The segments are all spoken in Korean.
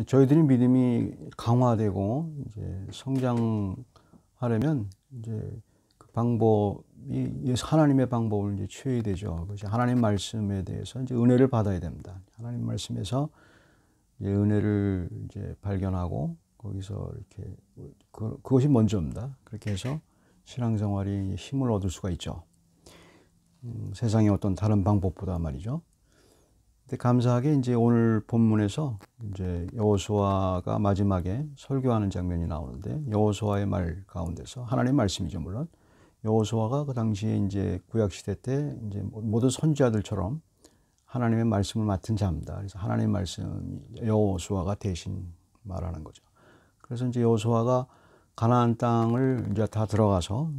저희들이 믿음이 강화되고 이제 성장하려면 이제 그 방법이 하나님의 방법을 이제 취해야 되죠. 그것이 하나님 말씀에 대해서 이제 은혜를 받아야 됩니다. 하나님 말씀에서 이제 은혜를 이제 발견하고 거기서 이렇게 그것이 먼저입니다. 그렇게 해서 신앙생활이 힘을 얻을 수가 있죠. 세상의 어떤 다른 방법보다 말이죠. 근데 감사하게 이제 오늘 본문에서 이제 여호수아가 마지막에 설교하는 장면이 나오는데, 여호수아의 말 가운데서 하나님의 말씀이죠, 물론. 여호수아가 그 당시에 이제 구약 시대 때 이제 모든 선지자들처럼 하나님의 말씀을 맡은 자입니다. 그래서 하나님의 말씀 여호수아가 대신 말하는 거죠. 그래서 이제 여호수아가 가나안 땅을 이제 다 들어가서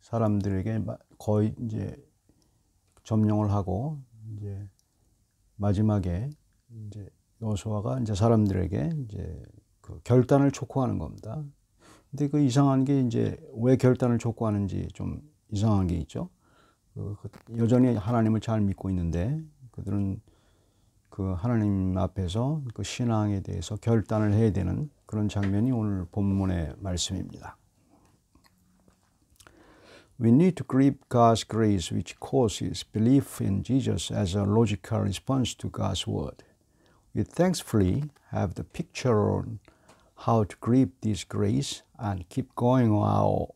사람들에게 거의 이제 점령을 하고 이제 마지막에 이제 여호수아가 이제 사람들에게 이제 그 결단을 촉구하는 겁니다. 근데 그 이상한 게 이제 왜 결단을 촉구하는지 좀 이상한 게 있죠. 여전히 하나님을 잘 믿고 있는데 그들은 그 하나님 앞에서 그 신앙에 대해서 결단을 해야 되는 그런 장면이 오늘 본문의 말씀입니다. We need to grip God's grace, which causes belief in Jesus as a logical response to God's word. We thankfully have the picture on how to grip this grace and keep going our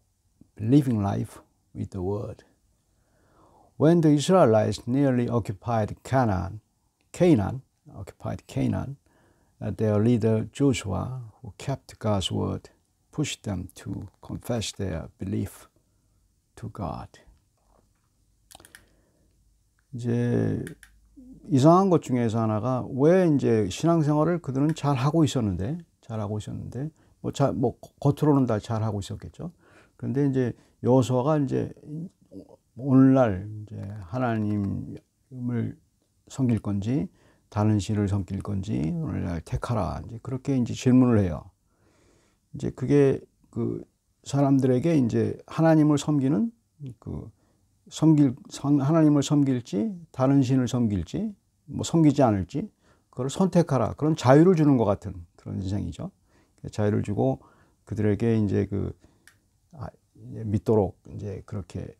living life with the word. When the Israelites nearly occupied Canaan, their leader Joshua, who kept God's word, pushed them to confess their belief to God. 이제 이상한 것 중에서 하나가, 왜 이제 신앙생활을 그들은 잘 하고 있었는데 뭐 겉으로는 다 잘 하고 있었겠죠. 그런데 이제 여호수아가 이제 오늘날 이제 하나님을 섬길 건지 다른 신을 섬길 건지 오늘날 택하라, 이제 그렇게 이제 질문을 해요. 이제 그게 그 사람들에게 이제 하나님을 섬기는 하나님을 섬길지 다른 신을 섬길지 뭐 섬기지 않을지 그걸 선택하라, 그런 자유를 주는 것 같은 그런 인생이죠. 자유를 주고 그들에게 이제 믿도록 이제 그렇게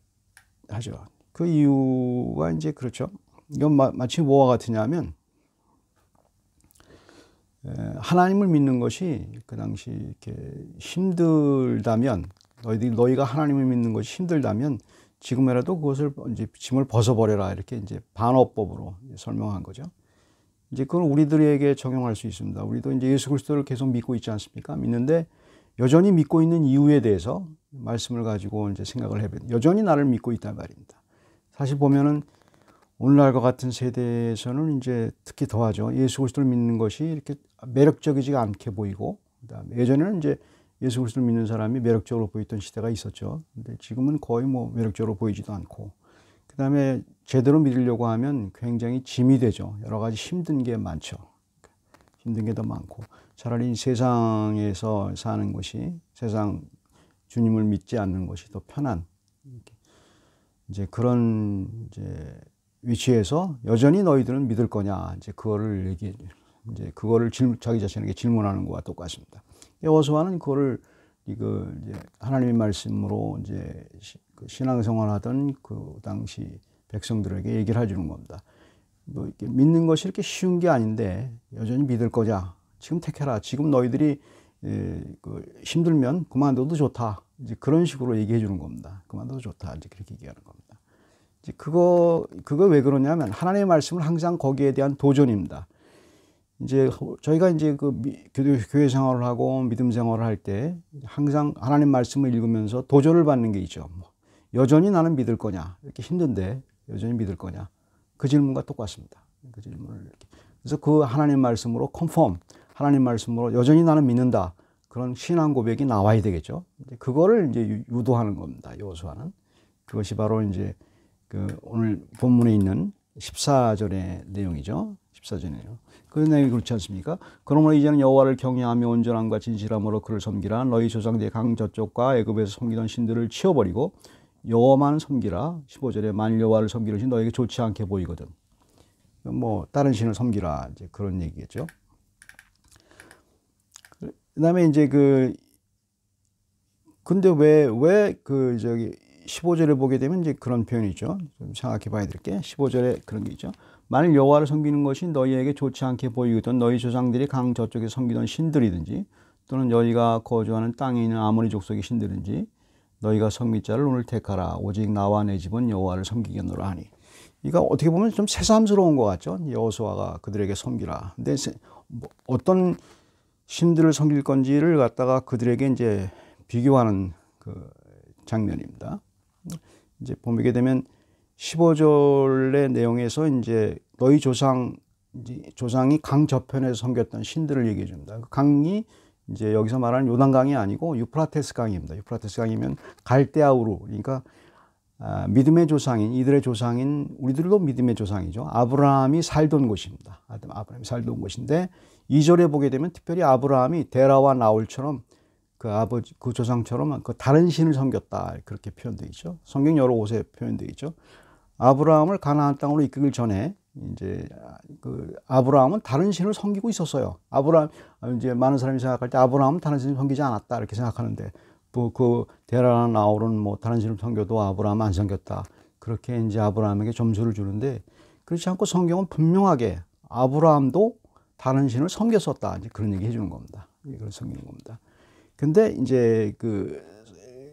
하죠. 그 이유가 이제 그렇죠. 이건 마치 뭐와 같으냐면, 하나님을 믿는 것이 그 당시 이렇게 힘들다면, 너희가 하나님을 믿는 것이 힘들다면 지금이라도 그것을 이제 짐을 벗어버려라, 이렇게 이제 반어법으로 설명한 거죠. 이제 그건 우리들에게 적용할 수 있습니다. 우리도 이제 예수 그리스도를 계속 믿고 있지 않습니까? 믿는데 여전히 믿고 있는 이유에 대해서 말씀을 가지고 이제 생각을 해봐요. 여전히 나를 믿고 있단 말입니다. 사실 보면은 오늘날과 같은 세대에서는 이제 특히 더하죠. 예수 그리스도를 믿는 것이 이렇게 매력적이지가 않게 보이고, 그다음에 예전에는 이제 예수 그리스도를 믿는 사람이 매력적으로 보였던 시대가 있었죠. 근데 지금은 거의 뭐 매력적으로 보이지도 않고, 그다음에 제대로 믿으려고 하면 굉장히 짐이 되죠. 여러 가지 힘든 게 많죠. 힘든 게 더 많고, 차라리 세상에서 사는 것이, 세상 주님을 믿지 않는 것이 더 편한 이제 그런 이제 위치에서 여전히 너희들은 믿을 거냐, 이제 그거를 이제 그거를 자기 자신에게 질문하는 것과 똑같습니다. 여호수아는 그거를 이제 하나님의 말씀으로 이제 신앙생활하던 그 당시 백성들에게 얘기를 해주는 겁니다. 뭐 이렇게 믿는 것이 이렇게 쉬운 게 아닌데 여전히 믿을 거냐, 지금 택해라, 지금 너희들이 힘들면 그만둬도 좋다, 이제 그런 식으로 얘기해 주는 겁니다. 그만둬도 좋다, 이제 그렇게 얘기하는 겁니다. 이제 그거 왜 그러냐면, 하나님의 말씀은 항상 거기에 대한 도전입니다. 이제 저희가 이제 교회 생활을 하고 믿음 생활을 할 때 항상 하나님 말씀을 읽으면서 도전을 받는 게 있죠. 여전히 나는 믿을 거냐, 이렇게 힘든데 여전히 믿을 거냐, 그 질문과 똑같습니다. 그 질문을 이렇게. 그래서 그 하나님 말씀으로 하나님 말씀으로 여전히 나는 믿는다, 그런 신앙 고백이 나와야 되겠죠. 그거를 이제 유도하는 겁니다. 여호수아는. 그것이 바로 이제 오늘 본문에 있는 14절의 내용이죠. 14절이에요. 그 내용이 그렇지 않습니까? 그러므로 이제는 여호와를 경외하며 온전함과 진실함으로 그를 섬기라. 너희 조상들의 강 저쪽과 애굽에서 섬기던 신들을 치워버리고 여호와만 섬기라. 15절에 만일 여호와를 섬기는 것이 너에게 좋지 않게 보이거든. 뭐 다른 신을 섬기라, 이제 그런 얘기겠죠. 그다음에 이제 근데 왜 15절에 보게 되면 이제 그런 표현이 있죠. 좀 생각해 봐야 될 게 15절에 그런 게 있죠. 만일 여호와를 섬기는 것이 너희에게 좋지 않게 보이거든 너희 조상들이 강 저쪽에 섬기던 신들이든지 또는 너희가 거주하는 땅에 있는 아모리 족속의 신들이든지 너희가 섬길 자를 오늘 택하라. 오직 나와 내 집은 여호와를 섬기겠노라 하니. 이거 어떻게 보면 좀 새삼스러운 것 같죠. 여호수아가 그들에게 섬기라. 근데 어떤 신들을 섬길 건지를 갖다가 그들에게 이제 비교하는 그 장면입니다. 이제 보게 되면 15절의 내용에서 이제 너희 조상이 강 저편에서 섬겼던 신들을 얘기해 줍니다. 그 강이 이제 여기서 말하는 요단강이 아니고 유프라테스 강입니다. 유프라테스 강이면 갈대아우르, 그러니까 믿음의 조상인, 이들의 조상인, 우리들도 믿음의 조상이죠. 아브라함이 살던 곳입니다. 아브라함이 살던 곳인데 2절에 보게 되면 특별히 아브라함이 데라와 나홀처럼 그 조상처럼 그 다른 신을 섬겼다. 그렇게 표현되어 있죠. 성경 여러 곳에 표현되어 있죠. 아브라함을 가나안 땅으로 이끌기 전에 이제 아브라함은 다른 신을 섬기고 있었어요. 이제 많은 사람이 생각할 때 아브라함은 다른 신을 섬기지 않았다. 이렇게 생각하는데 그 데라나 나홀은 뭐 다른 신을 섬겨도 아브라함은 안 섬겼다. 그렇게 이제 아브라함에게 점수를 주는데 그렇지 않고 성경은 분명하게 아브라함도 다른 신을 섬겼었다. 이제 그런 얘기 해주는 겁니다. 이걸 섬기는 겁니다. 근데 이제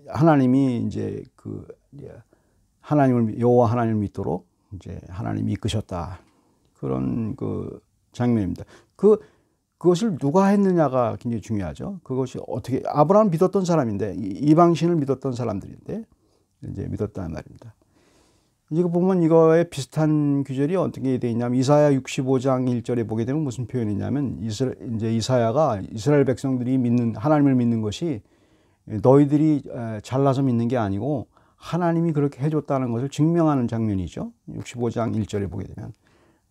하나님이 이제 여호와 하나님을 믿도록 이제 하나님이 이끄셨다. 그런 장면입니다. 그것을 누가 했느냐가 굉장히 중요하죠. 그것이 어떻게 아브라함을 믿었던 사람인데 이방신을 믿었던 사람들인데 이제 믿었다는 말입니다. 이거 보면 이거에 비슷한 구절이 어떻게 되어 있냐면 이사야 65장 1절에 보게 되면 무슨 표현이냐면 이제 이사야가 이스라엘 백성들이 하나님을 믿는 것이 너희들이 잘나서 믿는 게 아니고 하나님이 그렇게 해줬다는 것을 증명하는 장면이죠. 65장 1절에 보게 되면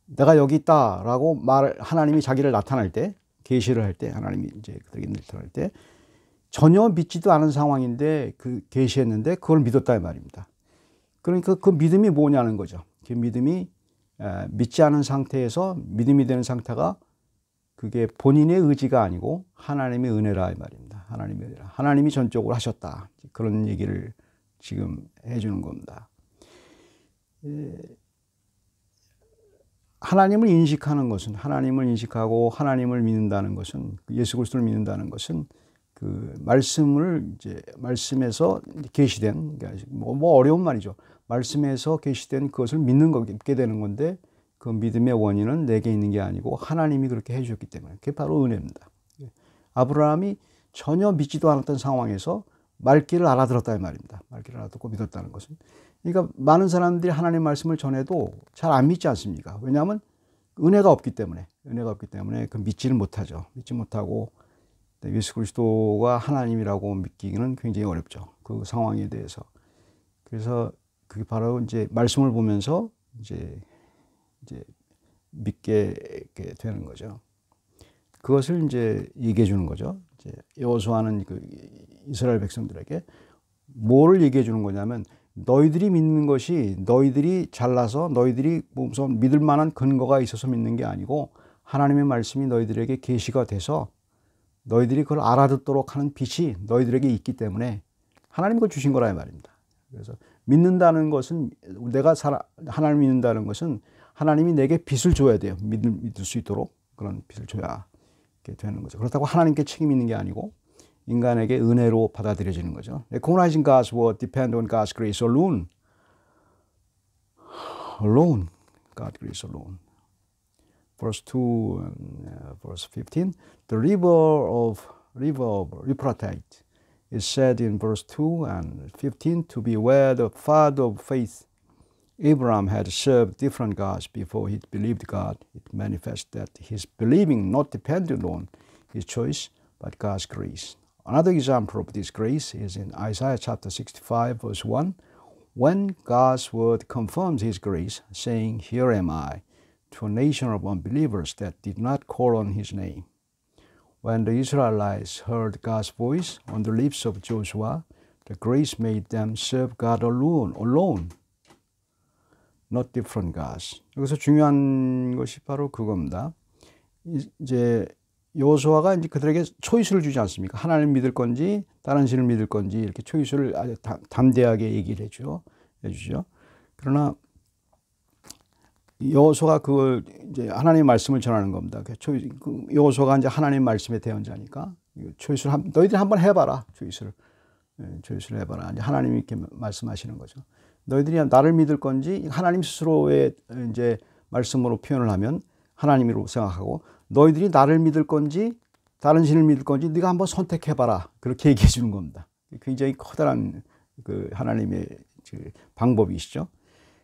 내가 여기 있다라고 하나님이 자기를 나타날 때, 계시를 할 때, 하나님이 이제 그들에게 나타날 때 전혀 믿지도 않은 상황인데 계시했는데 그걸 믿었다 이 말입니다. 그러니까 그 믿음이 뭐냐는 거죠. 그 믿음이 믿지 않은 상태에서 믿음이 되는 상태가 그게 본인의 의지가 아니고 하나님의 은혜라 이 말입니다. 하나님의 은혜라. 하나님이 전적으로 하셨다. 그런 얘기를 지금 해주는 겁니다. 하나님을 인식하는 것은, 하나님을 인식하고 하나님을 믿는다는 것은, 예수 그리스도를 믿는다는 것은 말씀에서 계시된, 뭐 어려운 말이죠. 말씀에서 계시된 그것을 믿게 되는 건데 그 믿음의 원인은 내게 있는 게 아니고 하나님이 그렇게 해주셨기 때문에 그게 바로 은혜입니다. 아브라함이 전혀 믿지도 않았던 상황에서 말귀를 알아들었다 이 말입니다. 말귀를 알아듣고 믿었다는 것은. 그러니까 많은 사람들이 하나님 말씀을 전해도 잘 안 믿지 않습니까? 왜냐하면 은혜가 없기 때문에 믿지를 못하죠. 믿지 못하고 예수 그리스도가 하나님이라고 믿기는 굉장히 어렵죠. 그 상황에 대해서. 그래서 그게 바로 이제 말씀을 보면서 이제 믿게 되는 거죠. 그것을 이제 얘기해 주는 거죠. 이제 여호수아는 이스라엘 백성들에게 뭐를 얘기해 주는 거냐면 너희들이 믿는 것이 너희들이 잘나서 너희들이 우선 믿을 만한 근거가 있어서 믿는 게 아니고 하나님의 말씀이 너희들에게 계시가 돼서 너희들이 그걸 알아듣도록 하는 빛이 너희들에게 있기 때문에 하나님이 그걸 주신 거라 이 말입니다. 그래서 믿는다는 것은 하나님을 믿는다는 것은 하나님이 내게 빛을 줘야 돼요. 믿을 수 있도록 그런 빛을 줘야 되는 거죠. 그렇다고 하나님께 책임 있는 게 아니고 인간에게 은혜로 받아들여지는 거죠. Recognizing God's word depend on God's grace alone. Alone. God's grace alone. Verse 2 and verse 15. The river of Euphrates is said in verse 2 and 15 to be where the father of faith Abraham had served different gods before he believed God. It manifests that his believing not depended on his choice but God's grace. Another example of this grace is in Isaiah chapter 65 verse 1 when God's word confirms his grace saying, "Here am I," to a nation of unbelievers that did not call on his name. When the Israelites heard God's voice on the lips of Joshua, the grace made them serve God alone, not different gods. 여기서 중요한 것이 바로 그겁니다. 이제 여호수아가 이제 그들에게 초이스를 주지 않습니까? 하나님을 믿을 건지 다른 신을 믿을 건지 이렇게 초이스를 아주 담대하게 얘기를 해주죠. 그러나 여호수아가 그걸 이제 하나님의 말씀을 전하는 겁니다. 여호수아가 이제 하나님의 말씀의 대언자니까 초이스를 너희들이 한번 해봐라. 초이스를 해봐라. 이제 하나님이 이렇게 말씀하시는 거죠. 너희들이 나를 믿을 건지 하나님 스스로의 이제 말씀으로 표현을 하면 하나님으로 생각하고 너희들이 나를 믿을 건지 다른 신을 믿을 건지 네가 한번 선택해봐라. 그렇게 얘기해 주는 겁니다. 굉장히 커다란 그 하나님의 방법이시죠.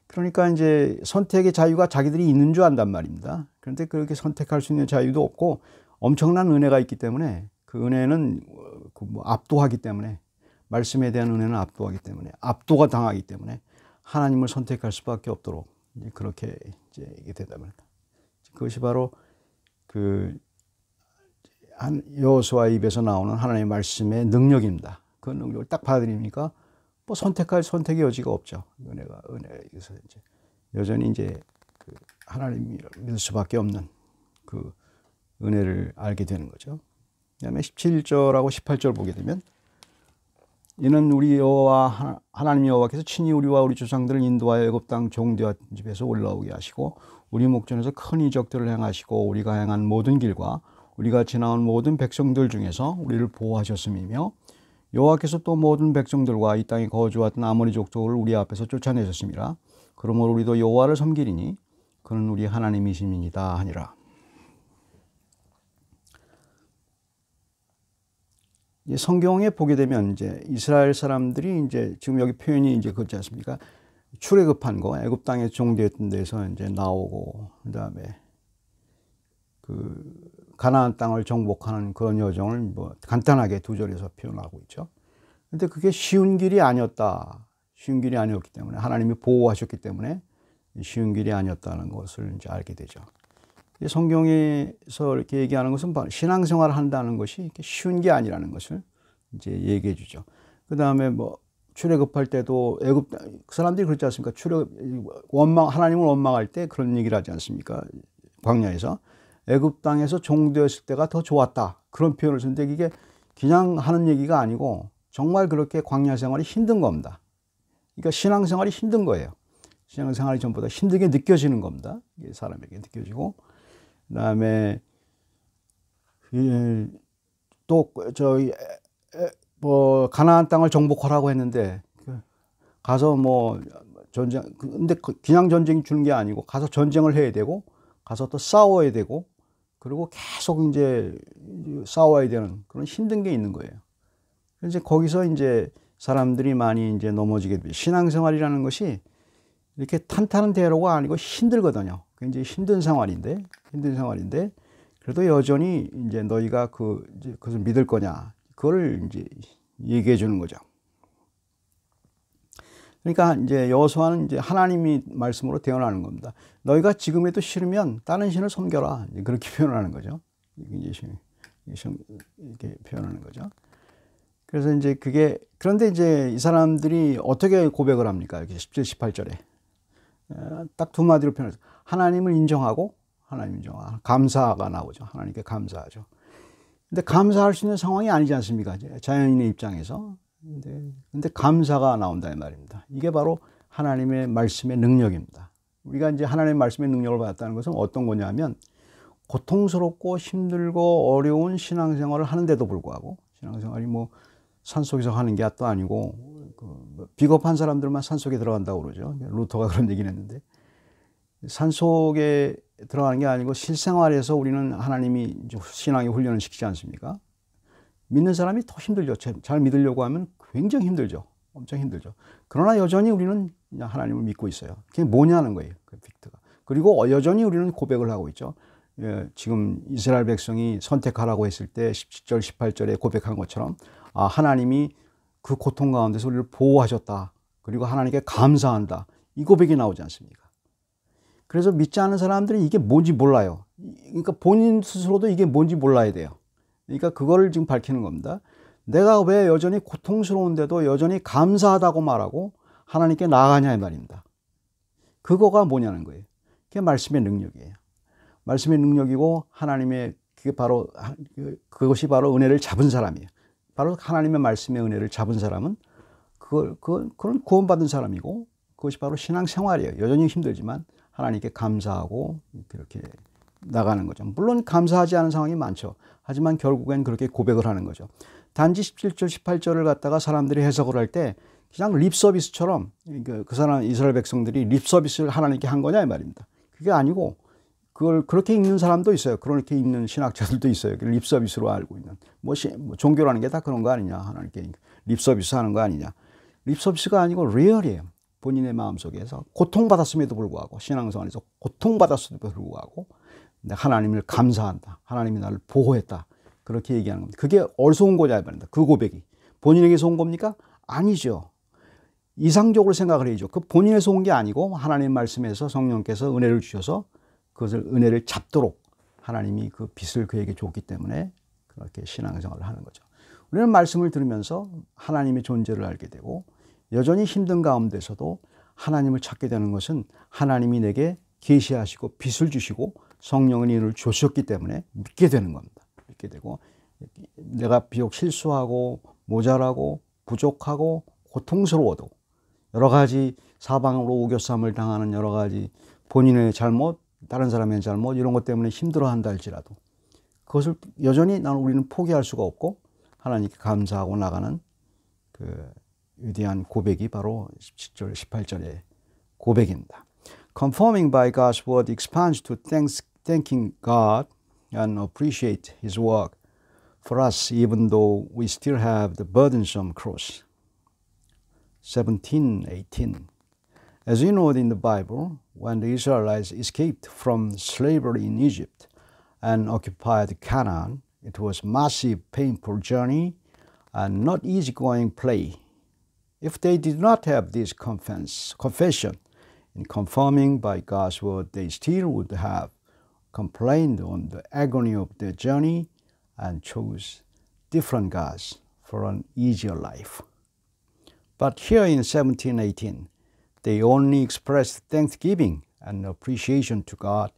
그러니까 이제 선택의 자유가 자기들이 있는 줄 안단 말입니다. 그런데 그렇게 선택할 수 있는 자유도 없고 엄청난 은혜가 있기 때문에 그 은혜는 압도하기 때문에 말씀에 대한 은혜는 압도하기 때문에 압도가 당하기 때문에 하나님을 선택할 수밖에 없도록 이제 그렇게 이제 이게 되다 말입니다. 그것이 바로 그 여호수아 입에서 나오는 하나님의 말씀의 능력입니다. 그 능력을 딱 받아들이니까 뭐 선택할 선택의 여지가 없죠. 은혜에서 이제 여전히 이제 그 하나님을 믿을 수밖에 없는 그 은혜를 알게 되는 거죠. 그다음에 17절하고 18절 보게 되면 이는 우리 여호와 하나님 여호와께서 친히 우리와 우리 조상들을 인도하여 애굽 땅 종되었던 집에서 올라오게 하시고 우리 목전에서 큰 이적들을 행하시고 우리가 행한 모든 길과 우리가 지나온 모든 백성들 중에서 우리를 보호하셨음이며 여호와께서 또 모든 백성들과 이 땅에 거주하던 아모리 족속을 우리 앞에서 쫓아내셨습니다. 그러므로 우리도 여호와를 섬기리니 그는 우리 하나님이심이니이다 하니라. 성경에 보게 되면 이제 이스라엘 사람들이 이제 지금 여기 표현이 이제 그렇지 않습니까? 출애굽한 거, 애굽 땅에 종되었던 데서 이제 나오고 그다음에 그 가나안 땅을 정복하는 그런 여정을 뭐 간단하게 두 절에서 표현하고 있죠. 근데 그게 쉬운 길이 아니었다. 쉬운 길이 아니었기 때문에 하나님이 보호하셨기 때문에 쉬운 길이 아니었다는 것을 이제 알게 되죠. 성경에서 이렇게 얘기하는 것은 신앙생활을 한다는 것이 이렇게 쉬운 게 아니라는 것을 이제 얘기해 주죠. 그 다음에 뭐 출애굽할 때도 애굽 사람들이 그렇지 않습니까? 하나님을 원망할 때 그런 얘기를 하지 않습니까? 광야에서 애굽 땅에서 종되었을 때가 더 좋았다. 그런 표현을 쓰는데 이게 그냥 하는 얘기가 아니고 정말 그렇게 광야 생활이 힘든 겁니다. 그러니까 신앙생활이 힘든 거예요. 신앙생활이 전보다 힘들게 느껴지는 겁니다. 이게 사람에게 느껴지고 그다음에 또 저희 뭐 가나안 땅을 정복하라고 했는데 가서 뭐 전쟁 근데 그냥 전쟁 주는 게 아니고 가서 전쟁을 해야 되고 가서 또 싸워야 되고 그리고 계속 이제 싸워야 되는 그런 힘든 게 있는 거예요. 이제 거기서 이제 사람들이 많이 이제 넘어지게 돼요. 신앙생활이라는 것이 이렇게 탄탄한 대로가 아니고 힘들거든요. 굉장히 힘든 생활인데 그래도 여전히 이제 너희가 그것을 믿을 거냐 그걸 이제 얘기해 주는 거죠. 그러니까 이제 여호수아는 이제 하나님이 말씀으로 대언하는 겁니다. 너희가 지금에도 싫으면 다른 신을 섬겨라. 그렇게 표현하는 거죠. 이렇게 표현하는 거죠. 그래서 이제 그런데 이제 이 사람들이 어떻게 고백을 합니까? 이렇게 17, 18절에. 딱 두 마디로 표현해서 하나님을 인정하고 감사가 나오죠. 하나님께 감사하죠. 근데 감사할 수 있는 상황이 아니지 않습니까? 자연인의 입장에서. 근데 감사가 나온다 이 말입니다. 이게 바로 하나님의 말씀의 능력입니다. 우리가 이제 하나님의 말씀의 능력을 받았다는 것은 어떤 거냐면 고통스럽고 힘들고 어려운 신앙생활을 하는데도 불구하고 신앙생활이 뭐 산속에서 하는 게 또 아니고 비겁한 사람들만 산속에 들어간다고 그러죠. 루터가 그런 얘기를 했는데 산속에 들어가는 게 아니고 실생활에서 우리는 하나님이 신앙의 훈련을 시키지 않습니까? 믿는 사람이 더 힘들죠. 잘 믿으려고 하면 굉장히 힘들죠. 엄청 힘들죠. 그러나 여전히 우리는 하나님을 믿고 있어요. 그게 뭐냐는 거예요. 그 빅트가. 그리고 여전히 우리는 고백을 하고 있죠. 지금 이스라엘 백성이 선택하라고 했을 때 17절, 18절에 고백한 것처럼 하나님이 그 고통 가운데서 우리를 보호하셨다. 그리고 하나님께 감사한다. 이 고백이 나오지 않습니까? 그래서 믿지 않는 사람들이 이게 뭔지 몰라요. 그러니까 본인 스스로도 이게 뭔지 몰라야 돼요. 그러니까 그거를 지금 밝히는 겁니다. 내가 왜 여전히 고통스러운데도 여전히 감사하다고 말하고 하나님께 나아가냐 이 말입니다. 그거가 뭐냐는 거예요. 그게 말씀의 능력이에요. 말씀의 능력이고 하나님의 그것이 바로 은혜를 잡은 사람이에요. 바로 하나님의 말씀의 은혜를 잡은 사람은 그건 구원받은 사람이고, 그것이 바로 신앙생활이에요. 여전히 힘들지만 하나님께 감사하고 그렇게 나가는 거죠. 물론 감사하지 않은 상황이 많죠. 하지만 결국엔 그렇게 고백을 하는 거죠. 단지 17절, 18절을 갖다가 사람들이 해석을 할 때 그냥 립서비스처럼 그 사람 이스라엘 백성들이 립서비스를 하나님께 한 거냐 이 말입니다. 그게 아니고 그걸 그렇게 읽는 사람도 있어요. 그렇게 읽는 신학자들도 있어요. 립서비스로 알고 있는. 뭐 종교라는 게 다 그런 거 아니냐. 하나님께 립서비스 하는 거 아니냐. 립서비스가 아니고 리얼이에요. 본인의 마음속에서 고통받았음에도 불구하고, 신앙생활에서 고통받았음에도 불구하고 하나님을 감사한다. 하나님이 나를 보호했다. 그렇게 얘기하는 겁니다. 그게 어디서 온 거냐 말입니다. 그 고백이. 본인에게서 온 겁니까? 아니죠. 이상적으로 생각을 해야죠. 그 본인에서 온 게 아니고 하나님 말씀에서 성령께서 은혜를 주셔서 그것을 은혜를 잡도록 하나님이 그 빛을 그에게 줬기 때문에 그렇게 신앙생활을 하는 거죠. 우리는 말씀을 들으면서 하나님의 존재를 알게 되고, 여전히 힘든 가운데서도 하나님을 찾게 되는 것은 하나님이 내게 계시하시고 빛을 주시고 성령의 은혜를 주셨기 때문에 믿게 되는 겁니다. 믿게 되고, 내가 비록 실수하고 모자라고 부족하고 고통스러워도, 여러 가지 사방으로 우겨쌈을 당하는 여러 가지 본인의 잘못, 다른 사람의 잘못, 이런 것 때문에 힘들어한다 할지라도 그것을 여전히 우리는 포기할 수가 없고 하나님께 감사하고 나가는 그 위대한 고백이 바로 17절, 18절의 고백입니다. Conforming by God's word expands to thanking God and appreciate His work for us, even though we still have the burdensome cross. 17:18. As we know in the Bible, when the Israelites escaped from slavery in Egypt and occupied Canaan, it was a massive, painful journey and not easygoing play. If they did not have this confession in conforming by God's word, they still would have complained on the agony of their journey and chose different gods for an easier life. But here in 17:18, they only expressed thanksgiving and appreciation to God.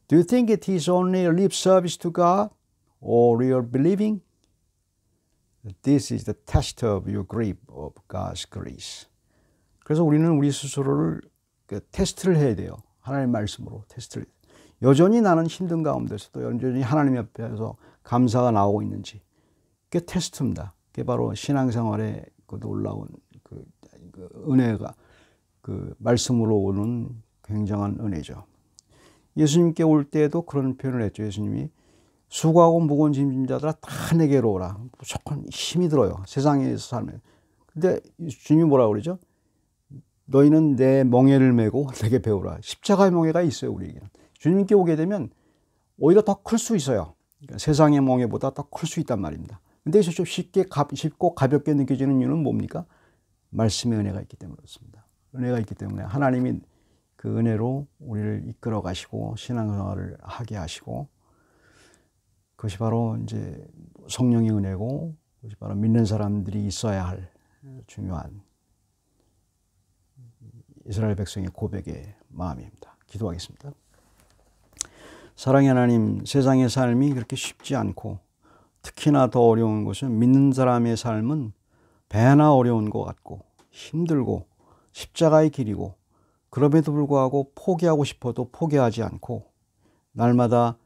Do you think it is only a lip service to God or real believing? This is the test of your grip of God's grace. 그래서 우리는 우리 스스로를 테스트를 해야 돼요. 하나님의 말씀으로 테스트를. 여전히 나는 힘든 가운데서도 여전히 하나님 앞에서 감사가 나오고 있는지. 그게 테스트입니다. 그게 바로 신앙생활의 그 놀라운 그 은혜가 그 말씀으로 오는 굉장한 은혜죠. 예수님께 올 때에도 그런 표현을 했죠. 예수님이 수고하고 무거운 짐진 자들아 다 내게로 오라. 무조건 힘이 들어요. 세상에서 살면. 근데 주님이 뭐라고 그러죠? 너희는 내 멍에를 메고 내게 배우라. 십자가의 멍에가 있어요, 우리에게. 주님께 오게 되면 오히려 더 클 수 있어요. 그러니까 세상의 멍에보다 더 클 수 있단 말입니다. 근데 좀 쉽고 가볍게 느껴지는 이유는 뭡니까? 말씀의 은혜가 있기 때문에 그렇습니다. 은혜가 있기 때문에 하나님이 그 은혜로 우리를 이끌어 가시고 신앙생활을 하게 하시고, 그것이 바로 이제 성령의 은혜고, 그것이 바로 믿는 사람들이 있어야 할 중요한 이스라엘 백성의 고백의 마음입니다. 기도하겠습니다. 사랑의 하나님, 세상의 삶이 그렇게 쉽지 않고 특히나 더 어려운 것은 믿는 사람의 삶은 배나 어려운 것 같고 힘들고 십자가의 길이고, 그럼에도 불구하고 포기하고 싶어도 포기하지 않고 날마다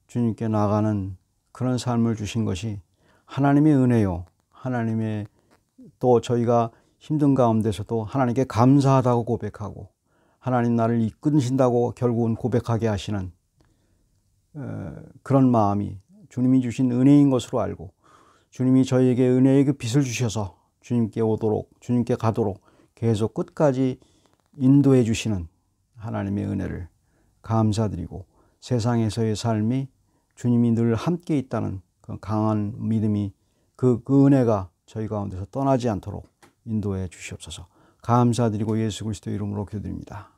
주님께 나가는 그런 삶을 주신 것이 하나님의 은혜요. 하나님의 또 저희가 힘든 가운데서도 하나님께 감사하다고 고백하고 하나님 나를 이끄신다고 결국은 고백하게 하시는 그런 마음이 주님이 주신 은혜인 것으로 알고, 주님이 저희에게 은혜의 그 빛을 주셔서 주님께 오도록, 주님께 가도록 계속 끝까지 인도해 주시는 하나님의 은혜를 감사드리고, 세상에서의 삶이 주님이 늘 함께 있다는 그 강한 믿음이 그 은혜가 저희 가운데서 떠나지 않도록 인도해 주시옵소서. 감사드리고 예수 그리스도의 이름으로 기도드립니다.